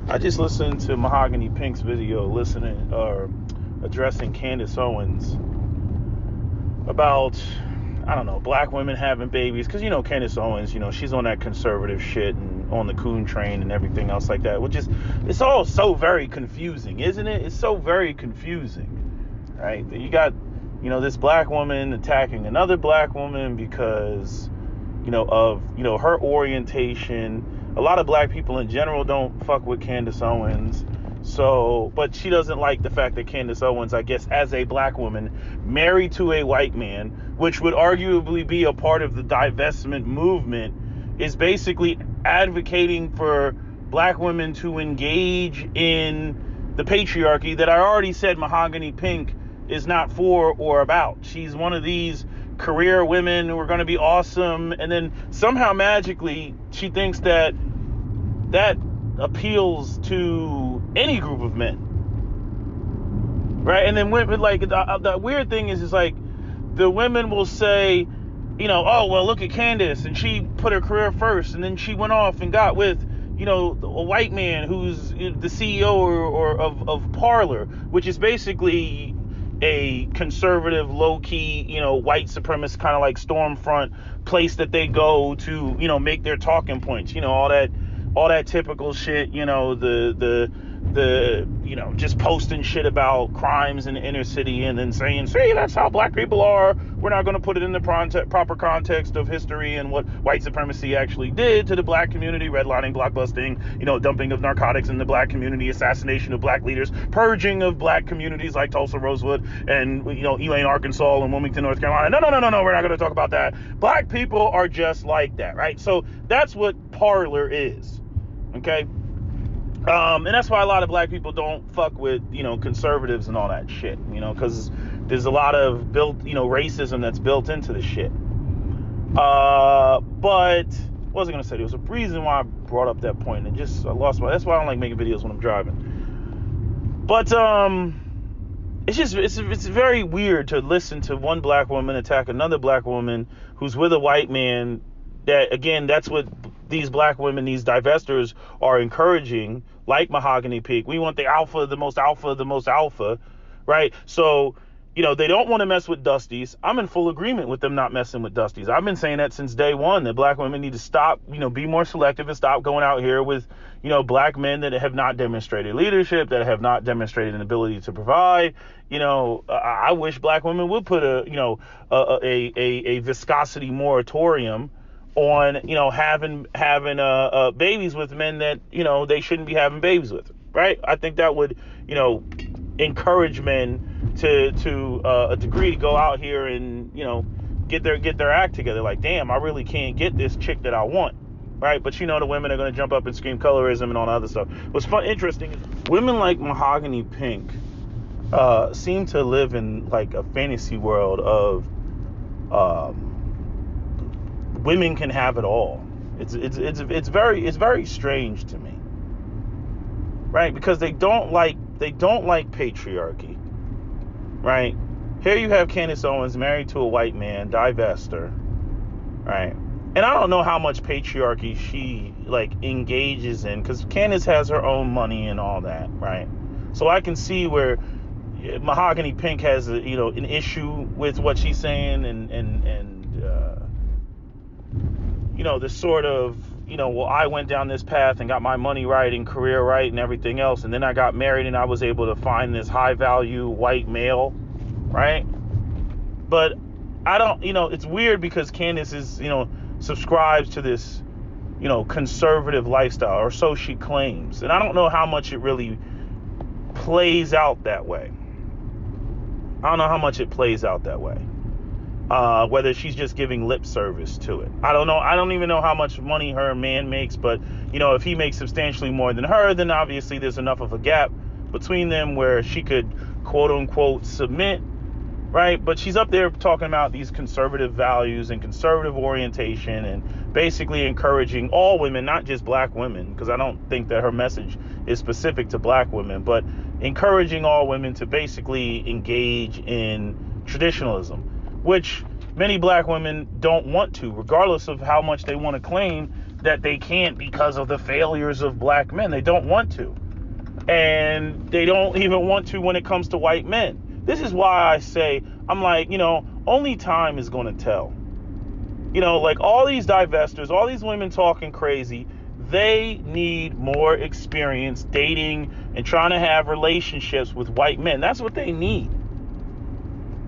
I just listened to Mahogany Pink's video addressing Candace Owens about, I don't know, black women having babies. Because, Candace Owens, she's on that conservative shit and on the coon train and everything else like that, which is, it's all so very confusing, isn't it? It's so very confusing, right? You got, this black woman attacking another black woman because, of, her orientation. A lot of black people in general don't fuck with Candace Owens. So, but she doesn't like the fact that Candace Owens, I guess, as a black woman, married to a white man, which would arguably be a part of the divestment movement, is basically advocating for black women to engage in the patriarchy that I already said Mahogany Pink is not for or about. She's one of these career women who are going to be awesome, and then somehow magically she thinks that appeals to any group of men, right? And then women, like, the weird thing is like the women will say, oh well, look at Candace, and she put her career first, and then she went off and got with a white man who's the CEO of Parler, which is basically a conservative, low-key, white supremacist kind of like Stormfront place that they go to, make their talking points, all that typical shit, the just posting shit about crimes in the inner city and then saying, see, that's how black people are. We're not going to put it in the proper context of history and what white supremacy actually did to the black community, redlining, blockbusting, dumping of narcotics in the black community, assassination of black leaders, purging of black communities like Tulsa, Rosewood, and, Elaine, Arkansas, and Wilmington, North Carolina. No, we're not going to talk about that. Black people are just like that, right? So that's what Parler is, okay? And that's why a lot of black people don't fuck with, conservatives and all that shit, because there's a lot of racism that's built into the shit. But what was I going to say? There was a reason why I brought up that point and I lost that's why I don't like making videos when I'm driving. But, it's very weird to listen to one black woman attack another black woman who's with a white man. That, again, that's what these black women, these divestors, are encouraging, like Mahogany Pink. We want the alpha, the most alpha, right? So, they don't want to mess with Dusties. I'm in full agreement with them not messing with Dusties. I've been saying that since day one, that black women need to stop, be more selective and stop going out here with, black men that have not demonstrated leadership, that have not demonstrated an ability to provide. I wish black women would put a viscosity moratorium on, having babies with men that, they shouldn't be having babies with, right? I think that would, encourage men to a degree to go out here and, get their act together. Like, damn, I really can't get this chick that I want, right? But the women are going to jump up and scream colorism and all that other stuff. What's interesting is women like Mahogany Pink seem to live in like a fantasy world of women can have it all. It's very strange to me, right? Because they don't like patriarchy, right? Here you have Candace Owens married to a white man, divester, right? And I don't know how much patriarchy she engages in, because Candace has her own money and all that, right? So I can see where Mahogany Pink has an issue with what she's saying and this sort of, well, I went down this path and got my money right and career right and everything else, and then I got married and I was able to find this high value white male, right? But I don't, it's weird because Candace is, subscribes to this, conservative lifestyle, or so she claims, and I don't know how much it really plays out that way. Whether she's just giving lip service to it. I don't know. I don't even know how much money her man makes, but if he makes substantially more than her, then obviously there's enough of a gap between them where she could quote unquote submit, right? But she's up there talking about these conservative values and conservative orientation and basically encouraging all women, not just black women, because I don't think that her message is specific to black women, but encouraging all women to basically engage in traditionalism, which many black women don't want to, regardless of how much they want to claim that they can't because of the failures of black men. They don't want to. And they don't even want to when it comes to white men. This is why I say, I'm like, only time is going to tell. Like all these divestors, all these women talking crazy, they need more experience dating and trying to have relationships with white men. That's what they need.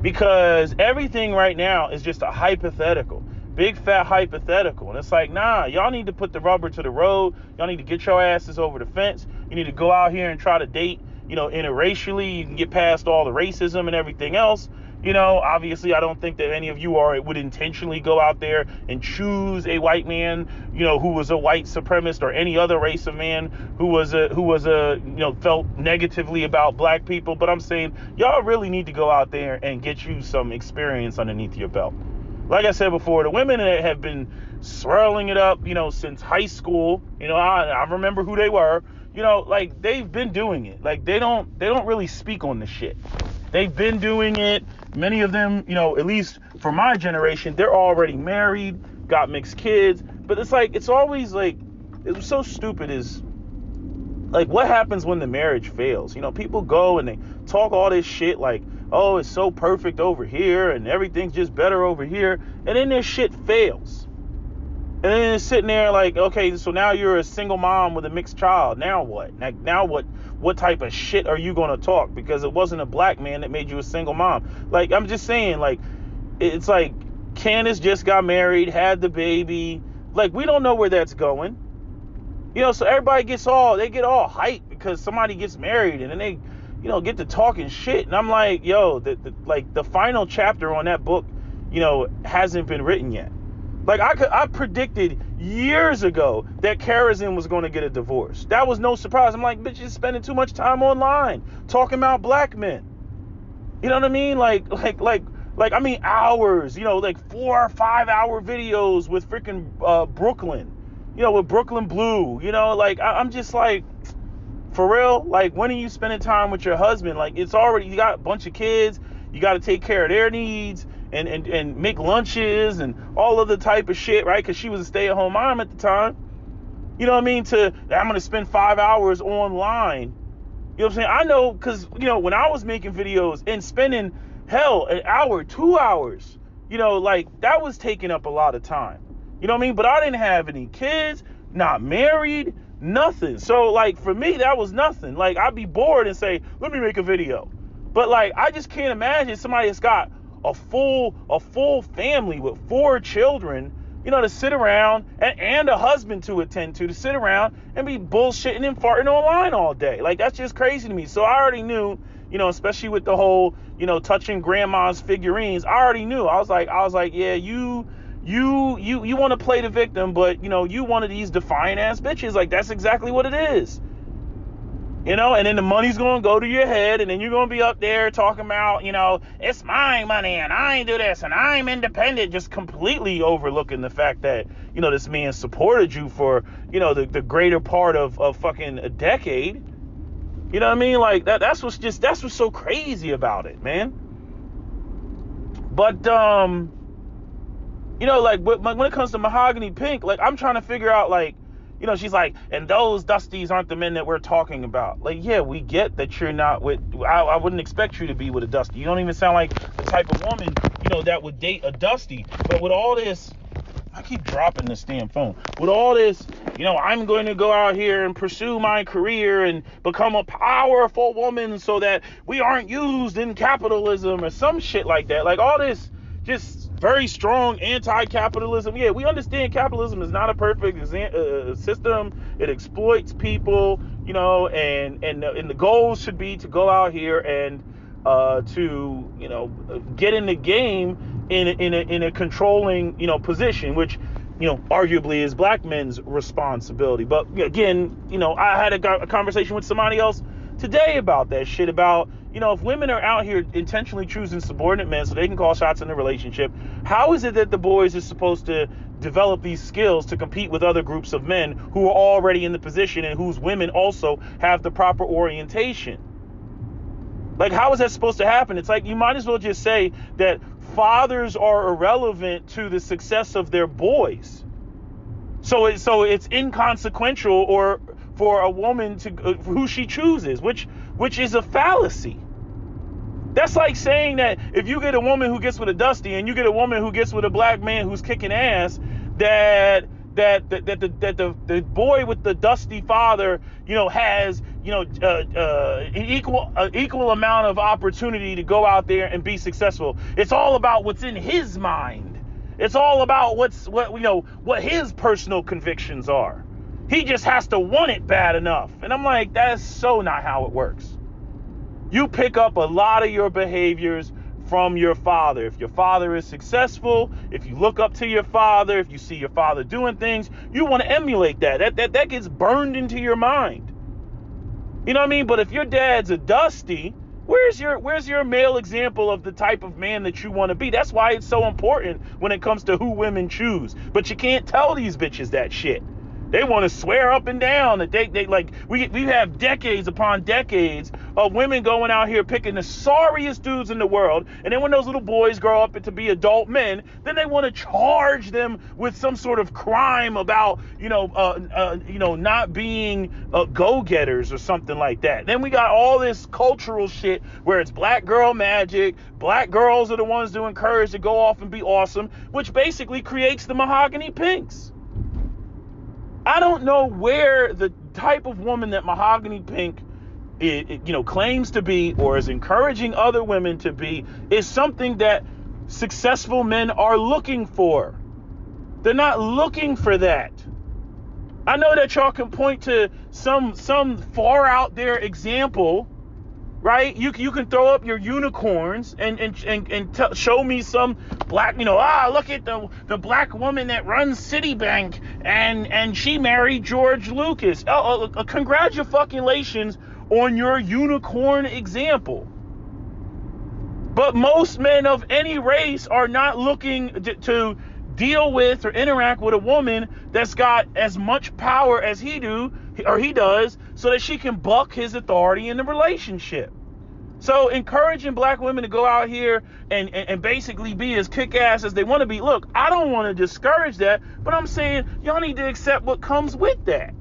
Because everything right now is just a hypothetical. Big fat hypothetical. And it's like, nah, y'all need to put the rubber to the road. Y'all need to get your asses over the fence. You need to go out here and try to date, interracially. You can get past all the racism and everything else. Obviously, I don't think that any of you would intentionally go out there and choose a white man, who was a white supremacist, or any other race of man who felt negatively about black people. But I'm saying y'all really need to go out there and get you some experience underneath your belt. Like I said before, the women that have been swirling it up, since high school, I remember who they were, like they've been doing it. Like they don't really speak on the shit. They've been doing it. Many of them, at least for my generation, they're already married, got mixed kids. But it's always like, it's so stupid is like, what happens when the marriage fails? People go and they talk all this shit like, oh, it's so perfect over here and everything's just better over here. And then their shit fails. And then it's sitting there like, okay, so now you're a single mom with a mixed child. Now what? Now what type of shit are you going to talk? Because it wasn't a black man that made you a single mom. Like, I'm just saying, like, it's like Candace just got married, had the baby. Like, we don't know where that's going. So everybody get all hyped because somebody gets married, and then they, get to talking shit. And I'm like, yo, the final chapter on that book, hasn't been written yet. Like, I predicted years ago that Karazin was going to get a divorce. That was no surprise. I'm like, bitch, you're spending too much time online talking about black men. You know what I mean? Like, I mean, hours, like 4 or 5 hour videos with freaking Brooklyn, with Brooklyn Blue, like, I'm just like, for real? Like, when are you spending time with your husband? Like, it's already, you got a bunch of kids, you got to take care of their needs. And make lunches and all of the type of shit, right? Because she was a stay-at-home mom at the time. You know what I mean? I'm going to spend 5 hours online. You know what I'm saying? I know because, when I was making videos and spending, hell, an hour, 2 hours, like that was taking up a lot of time. You know what I mean? But I didn't have any kids, not married, nothing. So, like, for me, that was nothing. Like, I'd be bored and say, let me make a video. But, like, I just can't imagine somebody that's got a full family with 4 children, to sit around and a husband to attend to sit around and be bullshitting and farting online all day. Like, that's just crazy to me. So I already knew, especially with the whole, touching grandma's figurines, I already knew. I was like, yeah, you want to play the victim, but you one of these defiant ass bitches. Like, that's exactly what it is. And then the money's going to go to your head, and then you're going to be up there talking about, it's my money, and I do this, and I'm independent, just completely overlooking the fact that, this man supported you for, the greater part of fucking a decade. You know what I mean? Like, that's what's so crazy about it, man. But, like, when it comes to Mahogany Pink, like, I'm trying to figure out, like, she's like, and those Dusties aren't the men that we're talking about. Like, yeah, we get that you're not with, I wouldn't expect you to be with a Dusty. You don't even sound like the type of woman, that would date a Dusty. But with all this, I keep dropping this damn phone. With all this, I'm going to go out here and pursue my career and become a powerful woman so that we aren't used in capitalism or some shit like that. Like, all this just very strong anti-capitalism. Yeah, we understand capitalism is not a perfect system. It exploits people, and the goal should be to go out here and to get in the game in a controlling position, which arguably is black men's responsibility. But again, I had a conversation with somebody else today about that shit, about if women are out here intentionally choosing subordinate men so they can call shots in the relationship, how is it that the boys are supposed to develop these skills to compete with other groups of men who are already in the position and whose women also have the proper orientation? Like, how is that supposed to happen? It's like, you might as well just say that fathers are irrelevant to the success of their boys. So it's inconsequential or for a woman to who she chooses, which is a fallacy. That's like saying that if you get a woman who gets with a Dusty and you get a woman who gets with a black man who's kicking ass, that the boy with the Dusty father, has an equal amount of opportunity to go out there and be successful. It's all about what's in his mind. It's all about what his personal convictions are. He just has to want it bad enough. And I'm like, that's so not how it works. You pick up a lot of your behaviors from your father. If your father is successful, if you look up to your father, if you see your father doing things, you want to emulate that. That gets burned into your mind. You know what I mean? But if your dad's a Dusty, where's your male example of the type of man that you want to be? That's why it's so important when it comes to who women choose. But you can't tell these bitches that shit. They want to swear up and down that they like we have decades upon decades of women going out here picking the sorriest dudes in the world, and then when those little boys grow up to be adult men, then they want to charge them with some sort of crime about not being go-getters or something like that. Then we got all this cultural shit where it's black girl magic, black girls are the ones to encourage to go off and be awesome, which basically creates the Mahogany Pinks. I don't know where the type of woman that Mahogany Pink claims to be or is encouraging other women to be is something that successful men are looking for. They're not looking for that. I know that y'all can point to some far out there example, right? You can throw up your unicorns and show me some black, look at the black woman that runs Citibank and she married George Lucas. Congratulations on your unicorn example. But most men of any race are not looking to deal with or interact with a woman that's got as much power as he does so that she can buck his authority in the relationship. So encouraging black women to go out here and basically be as kick-ass as they want to be. Look, I don't want to discourage that, but I'm saying y'all need to accept what comes with that.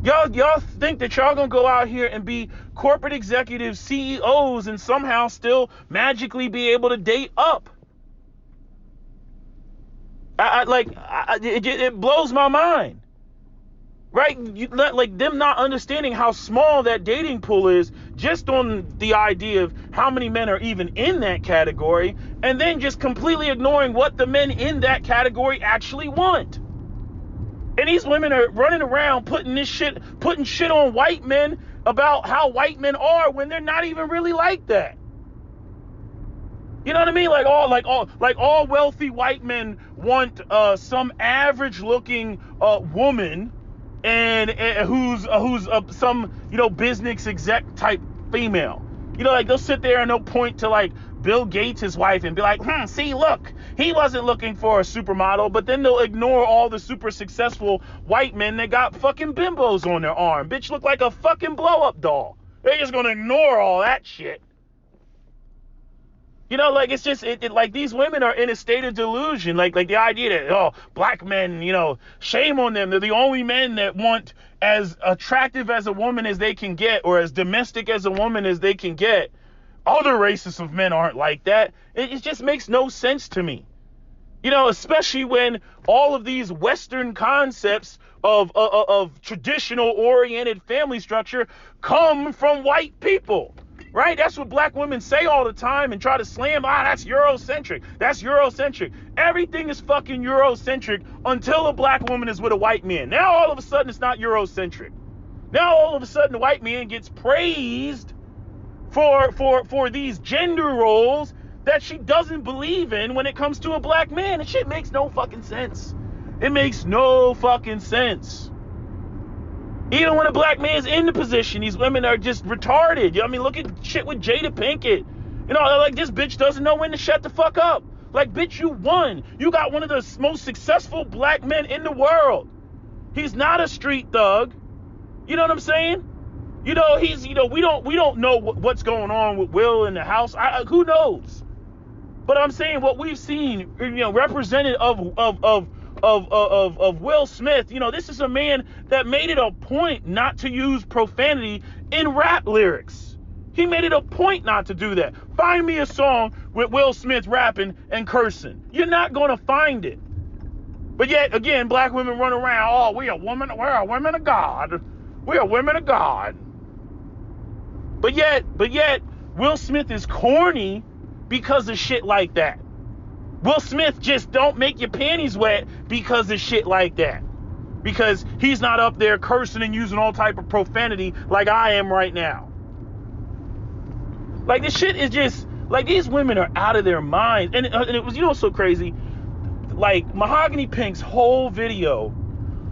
Y'all think that y'all gonna go out here and be corporate executives, CEOs, and somehow still magically be able to date up. It blows my mind. Right? Like them not understanding how small that dating pool is just on the idea of how many men are even in that category, and then just completely ignoring what the men in that category actually want. And these women are running around putting shit on white men about how white men are when they're not even really like that. You know what I mean? Like all wealthy white men want some average looking woman and who's some business exec type female. Like they'll sit there and they'll point to like Bill Gates' wife and be like, see, look, he wasn't looking for a supermodel, but then they'll ignore all the super successful white men that got fucking bimbos on their arm. Bitch look like a fucking blow-up doll. They're just gonna ignore all that shit. Like it's just like these women are in a state of delusion. Like the idea that black men, shame on them. They're the only men that want as attractive as a woman as they can get, or as domestic as a woman as they can get. Other races of men aren't like that. It just makes no sense to me. Especially when all of these Western concepts of traditional oriented family structure come from white people. Right? That's what black women say all the time and try to slam, that's Eurocentric. That's Eurocentric. Everything is fucking Eurocentric until a black woman is with a white man. Now all of a sudden it's not Eurocentric. Now all of a sudden the white man gets praised for these gender roles that she doesn't believe in when it comes to a black man. And shit makes no fucking sense. It makes no fucking sense. Even when a black man's in the position, these women are just retarded. Look at shit with Jada Pinkett. Like this bitch doesn't know when to shut the fuck up. Like, bitch, you won. You got one of the most successful black men in the world. He's not a street thug. You know what I'm saying? We don't know what's going on with Will in the house. Who knows? But I'm saying what we've seen, represented of of Will Smith. You know, this is a man that made it a point not to use profanity in rap lyrics. He made it a point not to do that. Find me a song with Will Smith rapping and cursing. You're not going to find it. But yet, again, black women run around, oh, we're a women of God. We are women of God. But yet, Will Smith is corny because of shit like that. Will Smith just don't make your panties wet because of shit like that. Because he's not up there cursing and using all type of profanity like I am right now. Like, this shit is just, like, these women are out of their minds. And it was, you know what's so crazy? Like, Mahogany Pink's whole video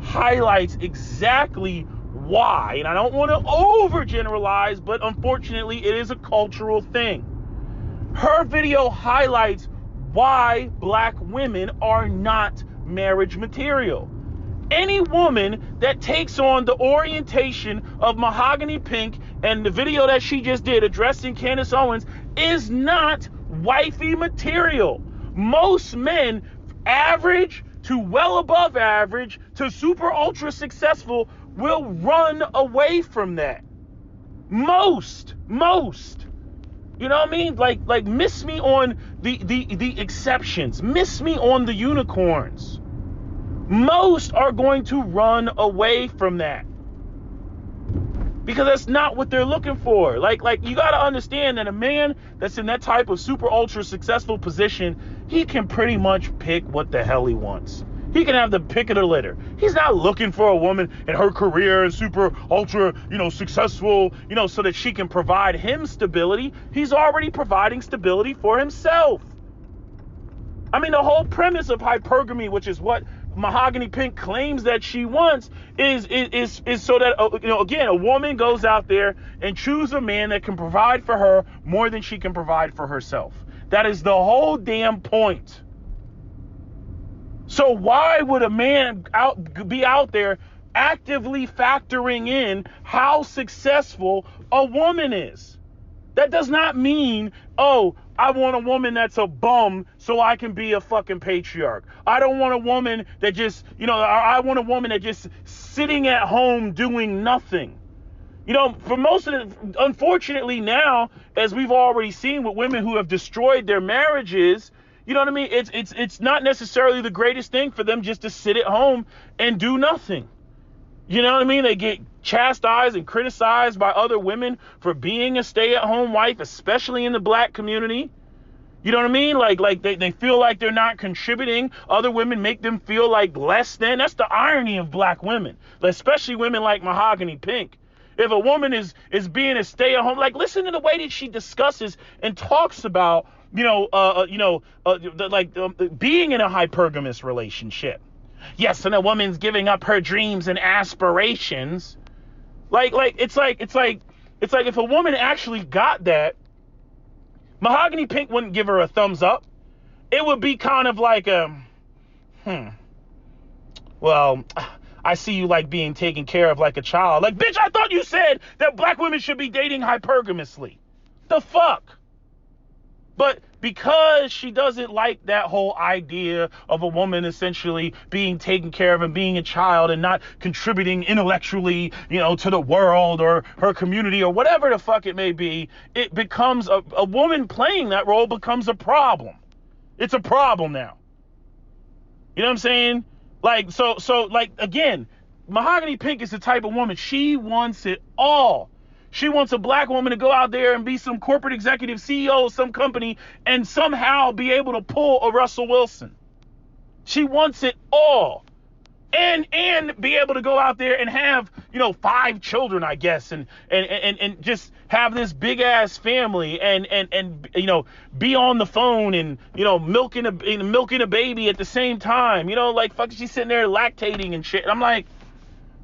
highlights exactly why. And I don't want to overgeneralize, but unfortunately, it is a cultural thing. Her video highlights why black women are not marriage material. Any woman that takes on the orientation of Mahogany Pink and the video that she just did addressing Candace Owens is not wifey material. Most men, average to well above average to super ultra successful, will run away from that. Most. You know what I mean? Like miss me on the exceptions. Miss me on the unicorns. Most are going to run away from that. Because that's not what they're looking for. Like you got to understand that a man that's in that type of super ultra successful position, he can pretty much pick what the hell he wants. He can have the pick of the litter. He's not looking for a woman in her career and super ultra, successful, so that she can provide him stability. He's already providing stability for himself. I mean, the whole premise of hypergamy, which is what Mahogany Pink claims that she wants, is so that, again, a woman goes out there and chooses a man that can provide for her more than she can provide for herself. That is the whole damn point. So why would a man be out there actively factoring in how successful a woman is? That does not mean, oh, I want a woman that's a bum so I can be a fucking patriarch. I don't want a woman that just, I want a woman that just sitting at home doing nothing. For most of it, unfortunately now, as we've already seen with women who have destroyed their marriages, you know what I mean? It's not necessarily the greatest thing for them just to sit at home and do nothing. You know what I mean? They get chastised and criticized by other women for being a stay-at-home wife, especially in the black community. You know what I mean? Like they feel like they're not contributing. Other women make them feel like less than. That's the irony of black women, especially women like Mahogany Pink. If a woman is being a stay-at-home, like, listen to the way that she discusses and talks about, being in a hypergamous relationship. Yes, and a woman's giving up her dreams and aspirations. It's like if a woman actually got that, Mahogany Pink wouldn't give her a thumbs up. It would be kind of like well, I see you like being taken care of like a child. Like, bitch, I thought you said that black women should be dating hypergamously. The fuck? But because she doesn't like that whole idea of a woman essentially being taken care of and being a child and not contributing intellectually, to the world or her community or whatever the fuck it may be, it becomes a woman playing that role becomes a problem. It's a problem now. You know what I'm saying? So again, Mahogany Pink is the type of woman, she wants it all. She wants a black woman to go out there and be some corporate executive CEO of some company and somehow be able to pull a Russell Wilson. She wants it all. And be able to go out there and have, 5 children, I guess, and just have this big ass family and be on the phone and, milking a baby at the same time. She's sitting there lactating and shit. And I'm like,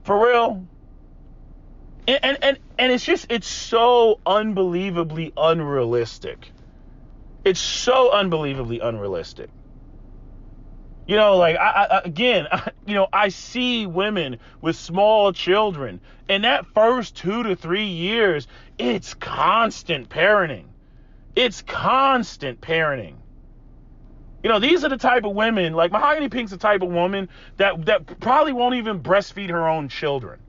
for real? And it's so unbelievably unrealistic. It's so unbelievably unrealistic. I see women with small children, and that first 2 to 3 years, it's constant parenting. These are the type of women, like Mahogany Pink's the type of woman that probably won't even breastfeed her own children.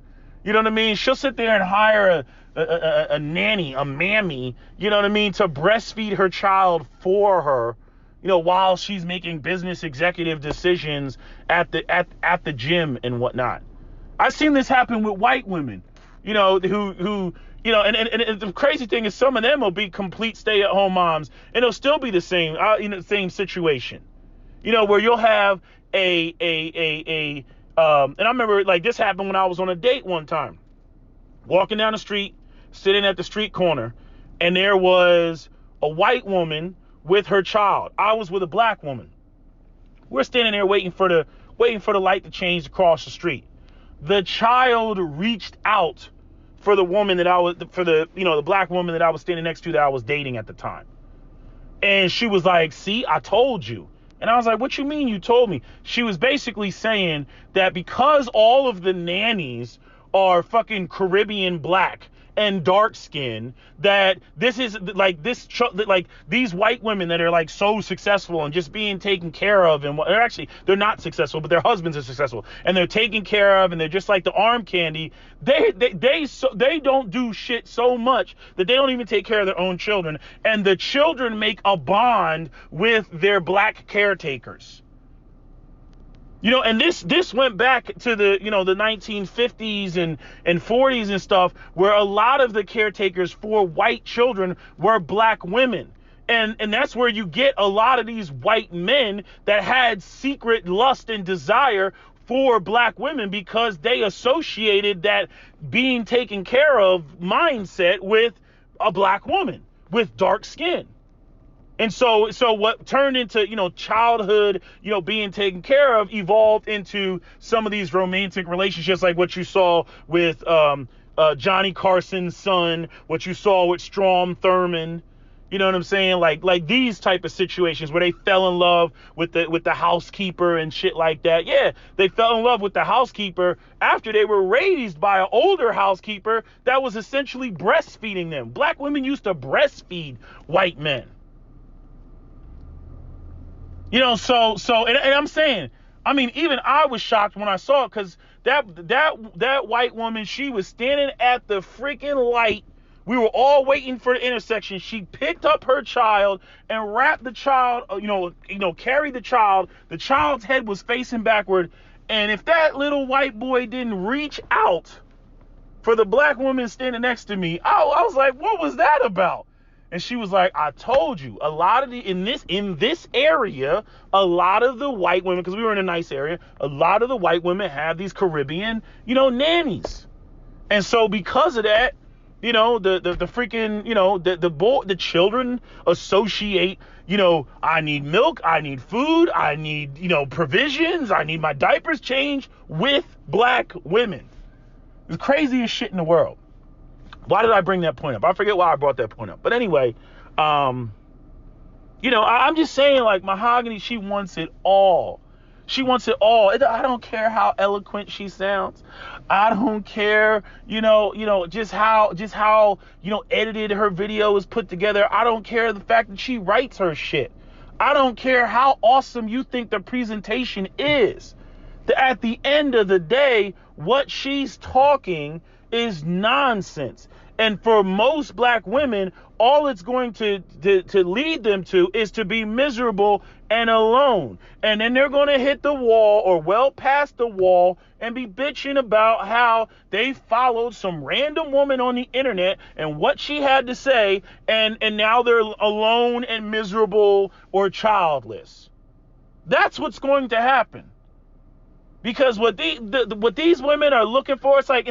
You know what I mean? She'll sit there and hire a nanny, a mammy, you know what I mean, to breastfeed her child for her, while she's making business executive decisions at the gym and whatnot. I've seen this happen with white women, who and the crazy thing is some of them will be complete stay-at-home moms, and it'll still be the same, same situation, where you'll have and I remember like this happened when I was on a date one time, walking down the street, sitting at the street corner, and there was a white woman with her child. I was with a black woman. We're standing there waiting for the light to change to cross the street. The child reached out for the woman the black woman that I was standing next to that I was dating at the time. And she was like, "See, I told you." And I was like, "What you mean you told me?" She was basically saying that because all of the nannies are fucking Caribbean black and dark skin, that this is like these white women that are like so successful and just being taken care of, and they're not successful, but their husbands are successful and they're taken care of, and they're just like the arm candy. They don't do shit so much that they don't even take care of their own children, and the children make a bond with their black caretakers. And this went back to the 1950s and 40s and stuff, where a lot of the caretakers for white children were black women. And that's where you get a lot of these white men that had secret lust and desire for black women, because they associated that being taken care of mindset with a black woman with dark skin. And so what turned into, childhood, being taken care of, evolved into some of these romantic relationships, like what you saw with Johnny Carson's son, what you saw with Strom Thurmond. You know what I'm saying? Like these type of situations where they fell in love with the housekeeper and shit like that. Yeah, they fell in love with the housekeeper after they were raised by an older housekeeper that was essentially breastfeeding them. Black women used to breastfeed white men. And I'm saying, I mean, even I was shocked when I saw it, because that white woman, she was standing at the freaking light. We were all waiting for the intersection. She picked up her child and wrapped the child, carried the child. The child's head was facing backward. And if that little white boy didn't reach out for the black woman standing next to me, I was like, what was that about? And she was like, "I told you, a lot of in this area, a lot of the white women, because we were in a nice area, a lot of the white women have these Caribbean, nannies. And so because of that, the freaking, the children associate, I need milk, I need food, I need, provisions, I need my diapers changed with black women." It's the craziest shit in the world. Why did I bring that point up? I forget why I brought that point up. But anyway, I'm just saying, like, Mahogany, she wants it all. She wants it all. I don't care how eloquent she sounds. I don't care, just how edited her video is put together. I don't care the fact that she writes her shit. I don't care how awesome you think the presentation is. At the end of the day, what she's talking is nonsense. And for most black women, all it's going to lead them to is to be miserable and alone. And then they're going to hit the wall, or well past the wall, and be bitching about how they followed some random woman on the internet and what she had to say, and now they're alone and miserable or childless. That's what's going to happen. Because what these women are looking for, it's like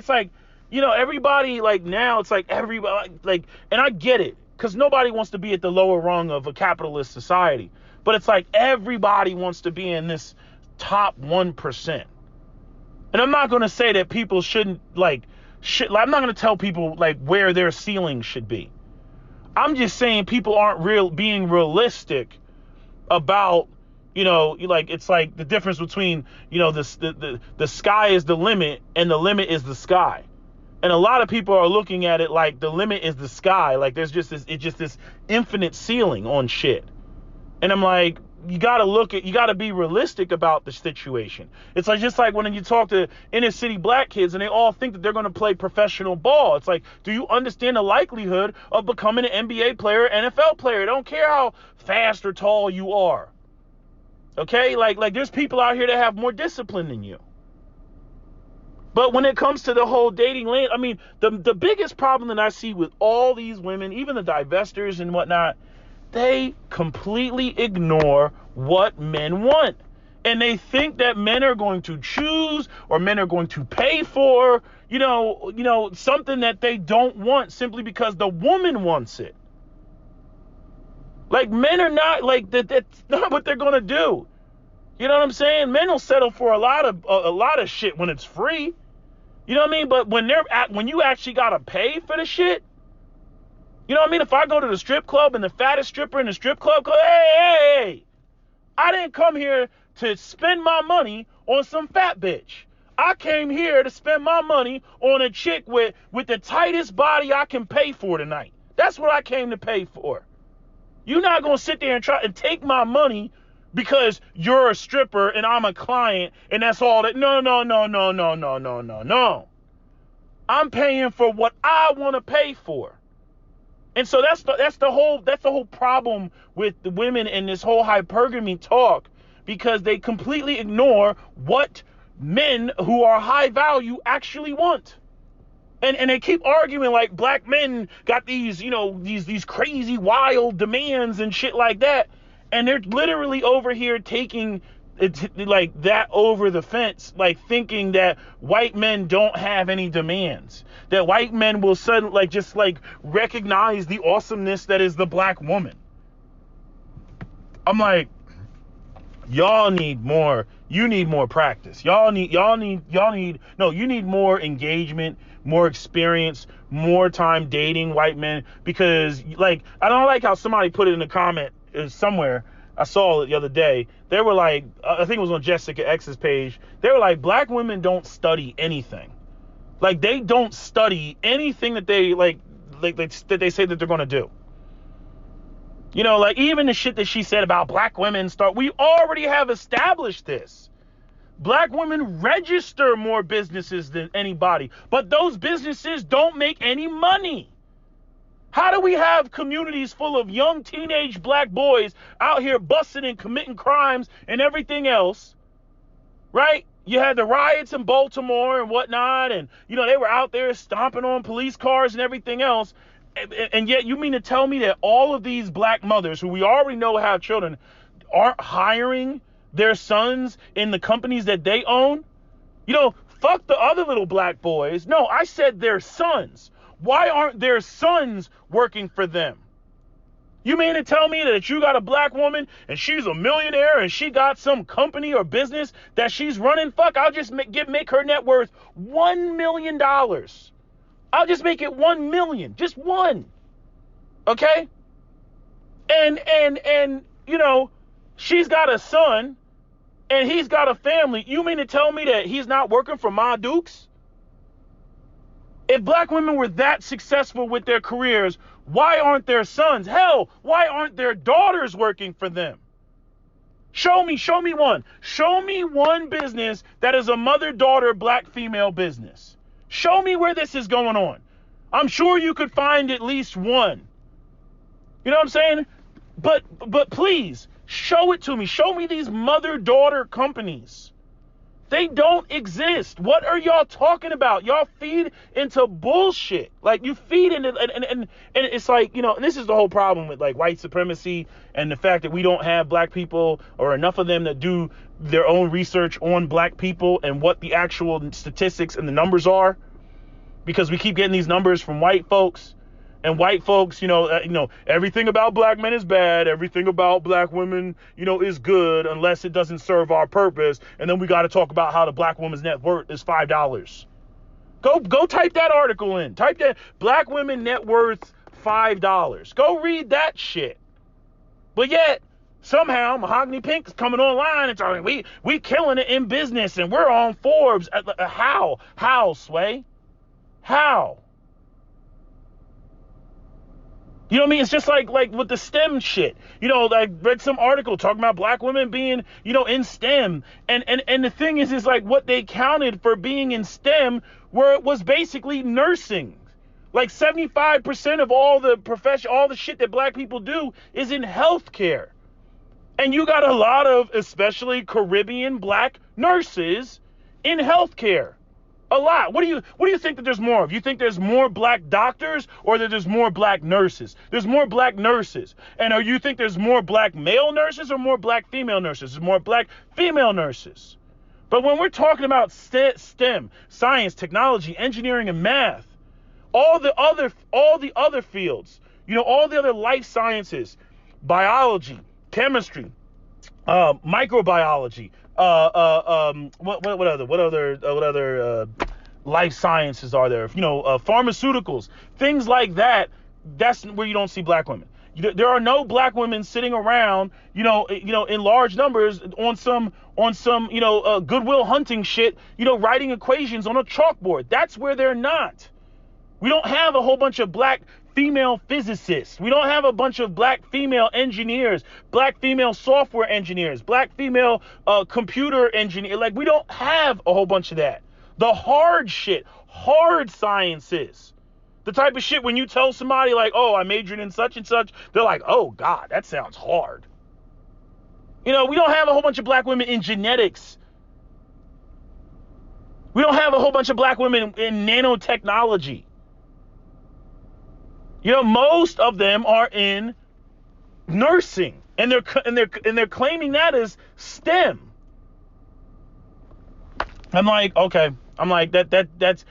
everybody, like, now it's like everybody, like, and I get it, because nobody wants to be at the lower rung of a capitalist society, but it's like everybody wants to be in this top 1%. And I'm not going to say that people shouldn't, I'm not going to tell people, like, where their ceiling should be. I'm just saying people aren't being realistic about, it's like the difference between, the sky is the limit and the limit is the sky. And a lot of people are looking at it like the limit is the sky. Like there's just this infinite ceiling on shit. And I'm like, you gotta be realistic about the situation. It's like, just like when you talk to inner city black kids and they all think that they're going to play professional ball. It's like, do you understand the likelihood of becoming an NBA player, NFL player? I don't care how fast or tall you are. Okay? Like there's people out here that have more discipline than you. But when it comes to the whole dating lane, I mean, the biggest problem that I see with all these women, even the divestors and whatnot, they completely ignore what men want. And they think that men are going to choose or men are going to pay for, something that they don't want simply because the woman wants it. Like, men are not like that. That's not what they're going to do. You know what I'm saying? Men will settle for a lot of shit when it's free. You know what I mean? But when you actually got to pay for the shit, you know what I mean? If I go to the strip club and the fattest stripper in the strip club goes, hey, I didn't come here to spend my money on some fat bitch. I came here to spend my money on a chick with the tightest body I can pay for tonight. That's what I came to pay for. You're not going to sit there and try and take my money because you're a stripper and I'm a client and that's all that. No. I'm paying for what I want to pay for. And so that's the whole problem with the women in this whole hypergamy talk, because they completely ignore what men who are high value actually want. And they keep arguing like black men got these, these crazy wild demands and shit like that. And they're literally over here taking it like that over the fence, like thinking that white men don't have any demands, that white men will suddenly just recognize the awesomeness that is the black woman. I'm like, y'all need more. You need more practice. You need more engagement, more experience, more time dating white men, because I don't like how somebody put it in a comment somewhere. I saw it the other day. They were like, I think it was on Jessica X's page. They were like, black women don't study anything. Like, they don't study anything that they that they say that they're going to do. Even the shit that she said about black women we already have established this. Black women register more businesses than anybody, but those businesses don't make any money. How do we have communities full of young teenage black boys out here busting and committing crimes and everything else, right? You had the riots in Baltimore and whatnot, and, they were out there stomping on police cars and everything else. And yet you mean to tell me that all of these black mothers who we already know have children aren't hiring their sons in the companies that they own? Fuck the other little black boys. No, I said their sons. Why aren't their sons working for them? You mean to tell me that you got a black woman and she's a millionaire and she got some company or business that she's running? Fuck, I'll just make her net worth $1 million. I'll just make it 1 million, just one. Okay? And she's got a son and he's got a family. You mean to tell me that he's not working for Ma Dukes? If black women were that successful with their careers, why aren't their sons? Hell, why aren't their daughters working for them? Show me one. Show me one business that is a mother-daughter black female business. Show me where this is going on. I'm sure you could find at least one. You know what I'm saying? But please, show it to me. Show me these mother-daughter companies. They don't exist. What are y'all talking about? Y'all feed into bullshit. Like, you feed into, and it's like, and this is the whole problem with white supremacy and the fact that we don't have black people or enough of them that do their own research on black people and what the actual statistics and the numbers are, because we keep getting these numbers from white folks. And white folks, everything about black men is bad. Everything about black women, is good unless it doesn't serve our purpose. And then we got to talk about how the black woman's net worth is $5. Go type that article in. Type that black women net worth $5. Go read that shit. But yet, somehow, Mahogany Pink is coming online and talking, we killing it in business and we're on Forbes. How? How, Sway? How? You know what I mean? It's just like with the STEM shit. You know, I read some article talking about black women being, you know, in STEM. And the thing is like what they counted for being in STEM where it was basically nursing. Like 75% of all the shit that black people do is in healthcare. And you got a lot of, especially Caribbean black nurses in healthcare. A lot. What do you think that there's more of? You think there's more black doctors or that there's more black nurses? There's more black nurses. And or you think there's more black male nurses or more black female nurses? There's more black female nurses. But when we're talking about STEM, science, technology, engineering, and math, all the other fields, you know, all the other life sciences, biology, chemistry, microbiology, what other life sciences are there? You know, pharmaceuticals, things like that. That's where you don't see black women. There are no black women sitting around, you know, in large numbers on some, Goodwill Hunting shit, you know, writing equations on a chalkboard. That's where they're not. We don't have a whole bunch of black female physicists. We don't have a bunch of black female engineers, black female software engineers, black female computer engineers. Like, we don't have a whole bunch of that. The hard shit, hard sciences. The type of shit when you tell somebody like, oh, I majored in such and such, they're like, oh God, that sounds hard. You know, we don't have a whole bunch of black women in genetics. We don't have a whole bunch of black women in nanotechnology. You know, most of them are in nursing, and they're claiming that as STEM. I'm like, okay. I'm like that's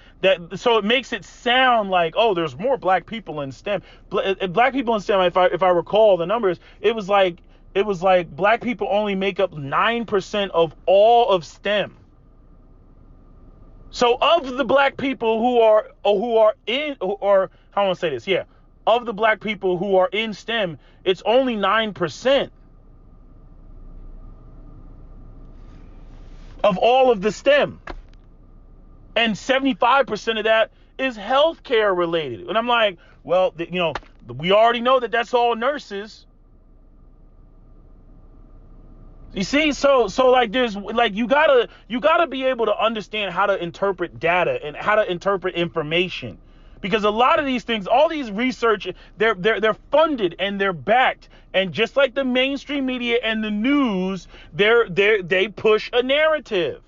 so it makes it sound like, oh, there's more black people in STEM. Black people in STEM, if I recall the numbers, it was like black people only make up 9% of all of STEM. So of the black people who are in, or how I want to say this, yeah. Of the black people who are in STEM, it's only 9% of all of the STEM. And 75% of that is healthcare related. And I'm like, well, you know, we already know that that's all nurses. You see, so like there's like you gotta be able to understand how to interpret data and how to interpret information. Because a lot of these things, all these research, they're funded and they're backed. And just like the mainstream media and the news, they push a narrative,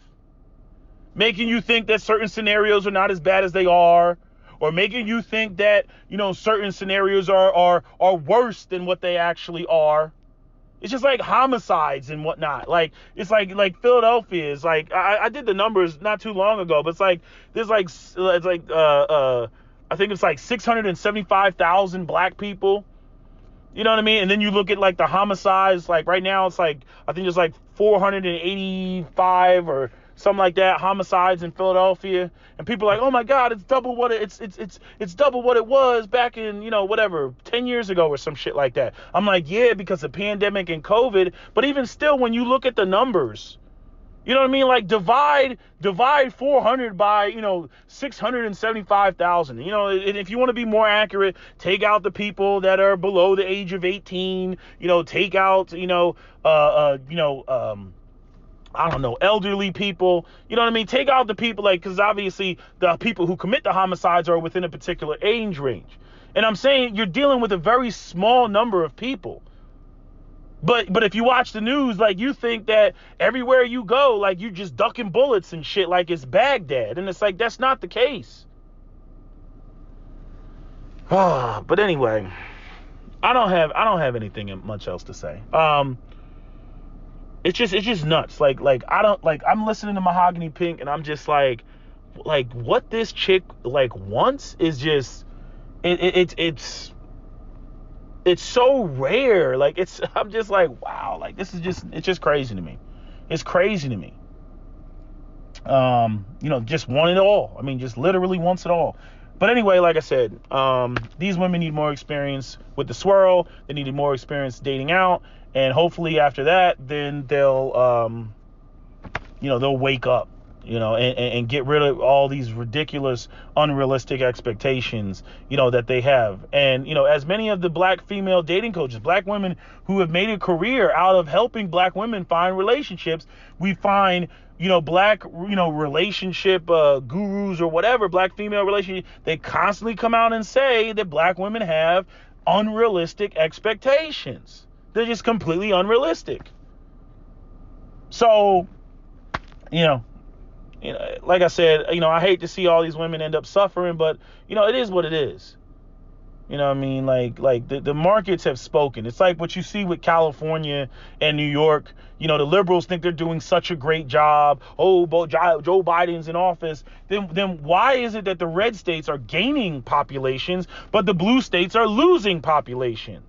making you think that certain scenarios are not as bad as they are, or making you think that, you know, certain scenarios are worse than what they actually are. It's just like homicides and whatnot. Like, it's like Philadelphia is like, I did the numbers not too long ago, but it's like there's like I think it's like 675,000 black people. You know what I mean? And then you look at like the homicides, like right now it's like, I think there's like 485 or something like that homicides in Philadelphia. And people are like, oh my God, it's double what it's double what it was back in, you know, whatever, 10 years ago or some shit like that. I'm like, yeah, because of pandemic and COVID. But even still, when you look at the numbers, you know what I mean? Like divide 400 by, you know, 675,000. You know, if you want to be more accurate, take out the people that are below the age of 18. You know, take out, I don't know, elderly people. You know what I mean? Take out the people, like, because obviously the people who commit the homicides are within a particular age range. And I'm saying you're dealing with a very small number of people. But if you watch the news, like, you think that everywhere you go, like, you just ducking bullets and shit like it's Baghdad. And it's like, that's not the case. But anyway, I don't have anything much else to say. It's just nuts. Like I'm listening to Mahogany Pink and I'm just like what this chick like wants is just it's so rare. Like I'm just like, wow, like it's just crazy to me. It's crazy to me. Just want it all. I mean, just literally wants it all. But anyway, like I said, these women need more experience with the swirl. They needed more experience dating out. And hopefully after that, then they'll wake up. and get rid of all these ridiculous, unrealistic expectations, that they have. And, as many of the black female dating coaches, black women who have made a career out of helping black women find relationships, we find, black, relationship gurus or whatever, black female relationship, they constantly come out and say that black women have unrealistic expectations. They're just completely unrealistic. So, like I said, I hate to see all these women end up suffering, but, it is what it is. You know what I mean? Like the markets have spoken. It's like what you see with California and New York. The liberals think they're doing such a great job. Oh, Joe Biden's in office. Then why is it that the red states are gaining populations, but the blue states are losing population?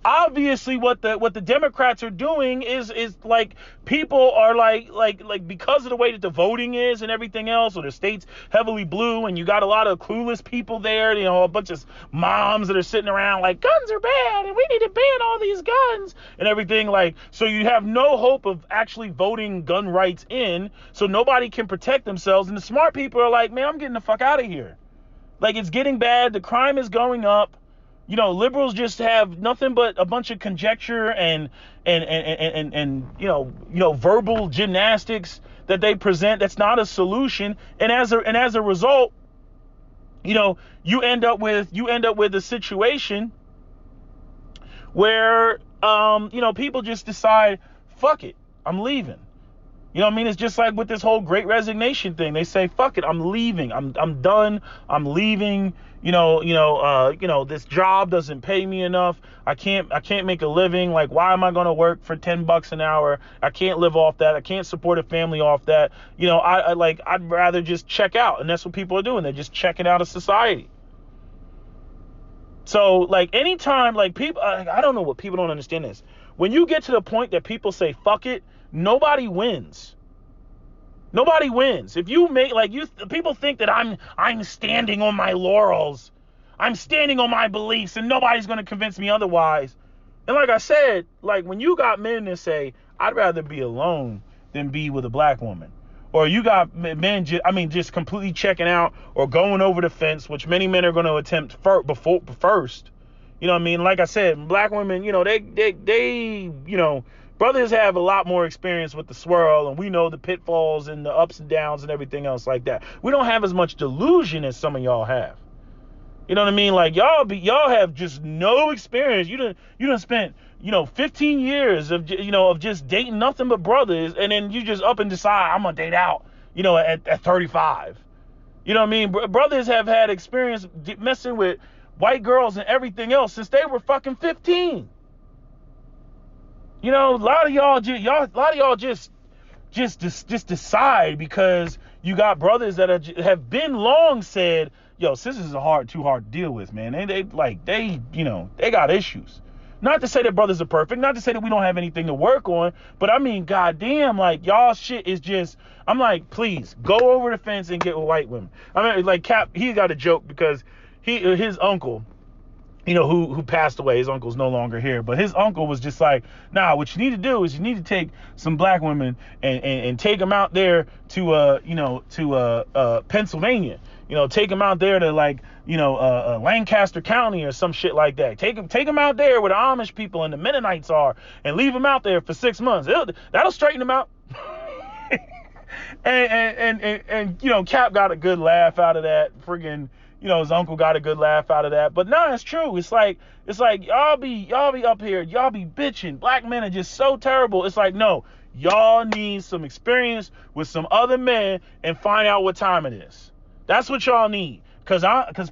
Obviously, what the Democrats are doing is like, people are like because of the way that the voting is and everything else, or the state's heavily blue, and you got a lot of clueless people there, a bunch of moms that are sitting around like, guns are bad and we need to ban all these guns and everything, like, so you have no hope of actually voting gun rights in, so nobody can protect themselves, and the smart people are like, man, I'm getting the fuck out of here. Like, it's getting bad, the crime is going up. Liberals just have nothing but a bunch of conjecture and verbal gymnastics that they present. That's not a solution. And as a result, you end up with a situation where people just decide, fuck it, I'm leaving. It's just like with this whole Great Resignation thing. They say, fuck it, I'm leaving. I'm done. I'm leaving. This job doesn't pay me enough. I can't make a living. Like, why am I going to work for $10 an hour? I can't live off that. I can't support a family off that. I'd rather just check out. And that's what people are doing. They're just checking out of society. So, like, anytime, like, people, I don't know what people don't understand this. When you get to the point that people say, fuck it, nobody wins. Nobody wins. If you make, people think that I'm standing on my laurels. I'm standing on my beliefs and nobody's going to convince me otherwise. And like I said, like, when you got men that say, I'd rather be alone than be with a black woman. Or you got men, just completely checking out or going over the fence, which many men are going to attempt first. Like I said, black women, they brothers have a lot more experience with the swirl, and we know the pitfalls and the ups and downs and everything else like that. We don't have as much delusion as some of y'all have. You know what I mean? Like, y'all have just no experience. You done spent 15 years of just dating nothing but brothers, and then you just up and decide, I'm gonna date out at 35. You know what I mean? Brothers have had experience messing with white girls and everything else since they were fucking 15. A lot of y'all just decide because you got brothers that have been long said, yo, sisters are too hard to deal with, man. They got issues. Not to say that brothers are perfect, not to say that we don't have anything to work on, but I mean, goddamn, like, y'all shit is just, I'm like, please go over the fence and get with white women. I mean, like, Cap, he got a joke because his uncle, who passed away, his uncle's no longer here, but his uncle was just like, nah, what you need to do is you need to take some black women and take them out there to Pennsylvania, take them out there to Lancaster County or some shit like that. Take them out there where the Amish people and the Mennonites are and leave them out there for 6 months. That'll straighten them out. and Cap got a good laugh out of that. Friggin', his uncle got a good laugh out of that. But no, it's true. It's like y'all be up here, y'all be bitching. Black men are just so terrible. It's like, no, y'all need some experience with some other men and find out what time it is. That's what y'all need. Cause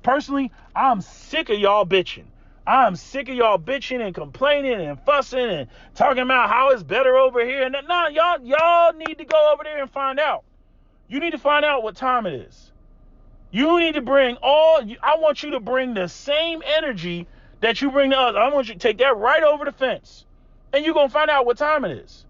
personally, I'm sick of y'all bitching. I'm sick of y'all bitching and complaining and fussing and talking about how it's better over here. And nah, y'all need to go over there and find out. You need to find out what time it is. You need to I want you to bring the same energy that you bring to others. I want you to take that right over the fence. And you're going to find out what time it is.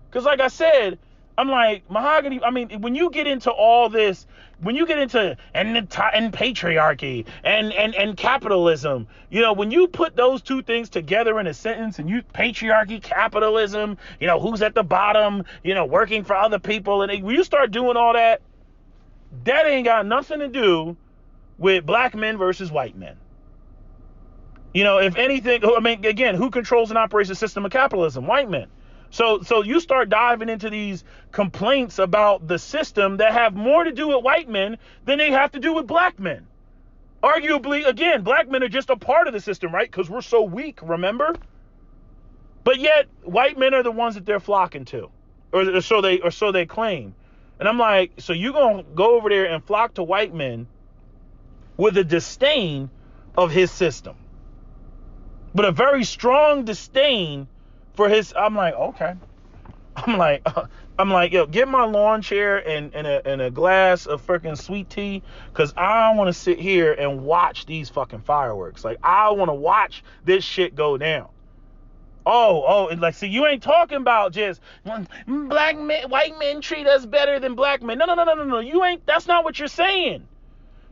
Because like I said, I'm like, Mahogany, I mean, when you get into all this, when you get into and patriarchy and capitalism, you know, when you put those two things together in a sentence and you patriarchy, capitalism, you know, who's at the bottom, you know, working for other people, and when you start doing all that, that ain't got nothing to do with black men versus white men. You know, if anything, I mean, again, who controls and operates the system of capitalism? White men. So you start diving into these complaints about the system that have more to do with white men than they have to do with black men. Arguably, again, black men are just a part of the system, right? Because we're so weak, remember? But yet, white men are the ones that they're flocking to, or so they claim. And I'm like, so you're gonna go over there and flock to white men with a disdain of his system, but a very strong disdain for his. I'm like, okay. I'm like, yo, get my lawn chair and a glass of freaking sweet tea, because I want to sit here and watch these fucking fireworks. Like, I want to watch this shit go down. And like, see, you ain't talking about just black men, white men treat us better than black men. No. You ain't. That's not what you're saying.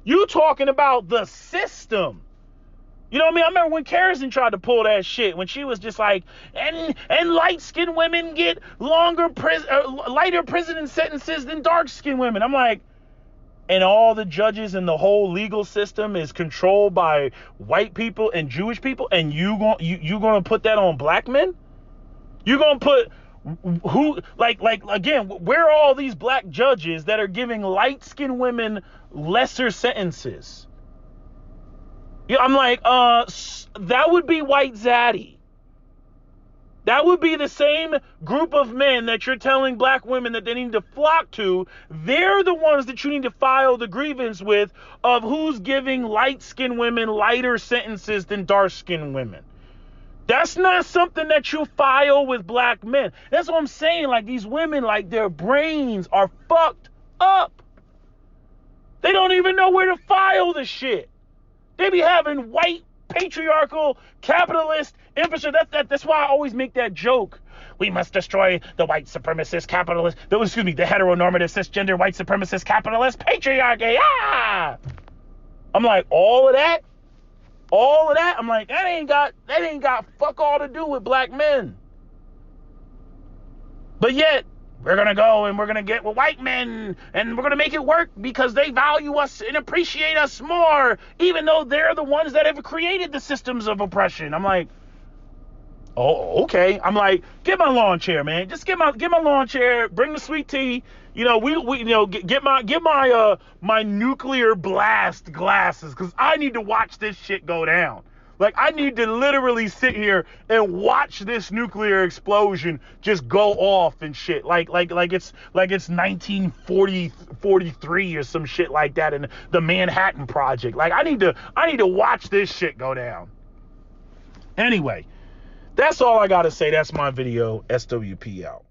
You talking about the system. You know what I mean? I remember when Kerrison tried to pull that shit, when she was just like, and light-skinned women get lighter prison sentences than dark-skinned women. I'm like, and all the judges and the whole legal system is controlled by white people and Jewish people, and you gonna put that on black men? You gonna put who, like again, where are all these black judges that are giving light-skinned women lesser sentences? Yeah, I'm like, that would be white zaddy. That would be the same group of men that you're telling black women that they need to flock to. They're the ones that you need to file the grievance with of who's giving light-skinned women lighter sentences than dark-skinned women. That's not something that you file with black men. That's what I'm saying. Like, these women, like, their brains are fucked up. They don't even know where to file the shit. They be having white, patriarchal, capitalist infrastructure. That's why I always make that joke. We must destroy the white supremacist capitalist, the heteronormative cisgender white supremacist capitalist patriarchy. Ah! I'm like, all of that, I'm like, that ain't got fuck all to do with black men. But yet, we're going to go and we're going to get with white men and we're going to make it work because they value us and appreciate us more, even though they're the ones that have created the systems of oppression. I'm like, oh, okay. I'm like, get my lawn chair, man. Just get my lawn chair, bring the sweet tea. You know, we you know, get my nuclear blast glasses, because I need to watch this shit go down. Like, I need to literally sit here and watch this nuclear explosion just go off and shit. Like it's 1943 or some shit like that in the Manhattan Project. Like, I need to watch this shit go down. Anyway, that's all I gotta say. That's my video. SWP out.